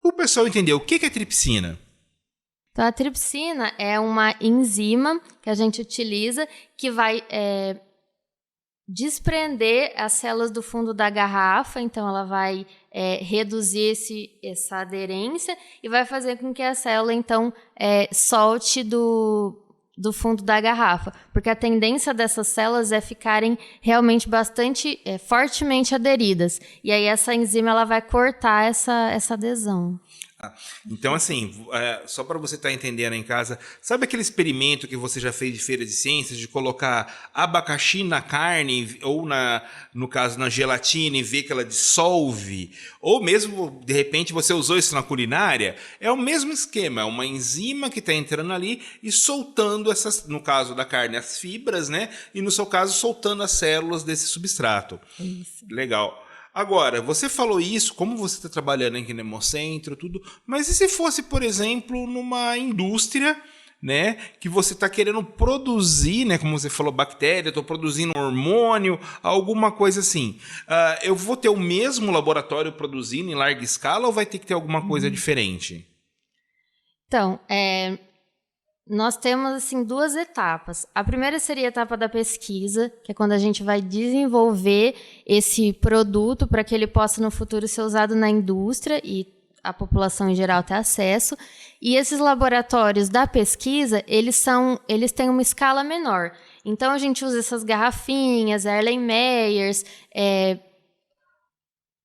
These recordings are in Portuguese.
O pessoal entender o que é tripsina. Então, a tripsina é uma enzima que a gente utiliza que vai desprender as células do fundo da garrafa, então ela vai reduzir essa aderência e vai fazer com que a célula, então, solte do fundo da garrafa, porque a tendência dessas células é ficarem realmente bastante, fortemente aderidas, e aí essa enzima ela vai cortar essa adesão. Então, assim, só para você estar entendendo em casa, sabe aquele experimento que você já fez de feira de ciências, de colocar abacaxi na carne, ou no caso na gelatina, e ver que ela dissolve? Ou mesmo, de repente, você usou isso na culinária? É o mesmo esquema, é uma enzima que está entrando ali e soltando essas, no caso da carne, as fibras, né? E no seu caso, soltando as células desse substrato. Isso. Legal. Agora, você falou isso, como você está trabalhando aqui no Hemocentro, tudo, mas e se fosse, por exemplo, numa indústria, né, que você está querendo produzir, né, como você falou, bactéria, estou produzindo um hormônio, alguma coisa assim. Eu vou ter o mesmo laboratório produzindo em larga escala ou vai ter que ter alguma coisa diferente? Então, nós temos assim 2 etapas. A primeira seria a etapa da pesquisa, que é quando a gente vai desenvolver esse produto para que ele possa no futuro ser usado na indústria e a população em geral ter acesso. E esses laboratórios da pesquisa, eles têm uma escala menor. Então a gente usa essas garrafinhas, Erlenmeyers,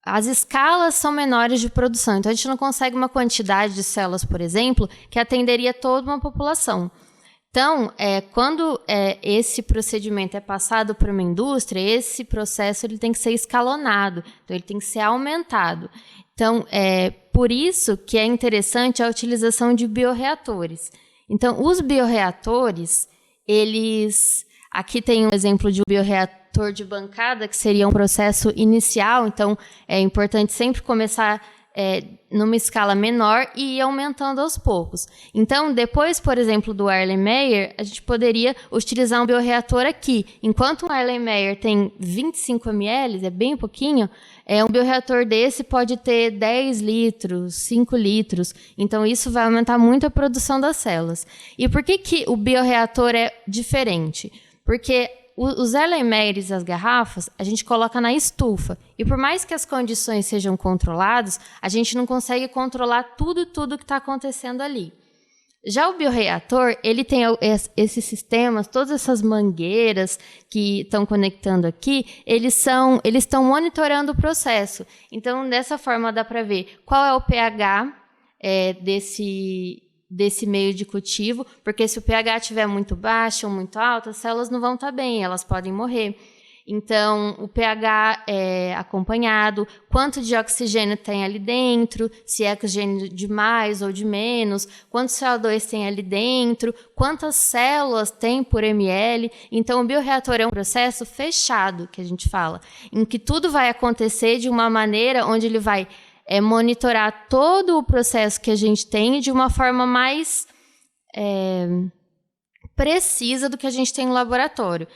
as escalas são menores de produção, então a gente não consegue uma quantidade de células, por exemplo, que atenderia toda uma população. Então, quando esse procedimento é passado para uma indústria, esse processo ele tem que ser escalonado, então ele tem que ser aumentado. Então, por isso que é interessante a utilização de bioreatores. Então, os bioreatores, aqui tem um exemplo de um bioreator de bancada, que seria um processo inicial, então é importante sempre começar numa escala menor e ir aumentando aos poucos. Então, depois, por exemplo, do Erlenmeyer, a gente poderia utilizar um bioreator aqui. Enquanto um Erlenmeyer tem 25 ml, é bem pouquinho, um bioreator desse pode ter 10 litros, 5 litros. Então, isso vai aumentar muito a produção das células. E por que o bioreator é diferente? Porque os Erlenmeyers e as garrafas, a gente coloca na estufa. E por mais que as condições sejam controladas, a gente não consegue controlar tudo que está acontecendo ali. Já o bioreator, ele tem esses sistemas, todas essas mangueiras que estão conectando aqui, eles estão monitorando o processo. Então, dessa forma, dá para ver qual é o pH desse meio de cultivo, porque se o pH estiver muito baixo ou muito alto, as células não vão estar bem, elas podem morrer. Então, o pH é acompanhado, quanto de oxigênio tem ali dentro, se é oxigênio de mais ou de menos, quanto CO2 tem ali dentro, quantas células tem por ml. Então, o bioreator é um processo fechado, que a gente fala, em que tudo vai acontecer de uma maneira onde ele vai monitorar todo o processo que a gente tem de uma forma mais precisa do que a gente tem no laboratório.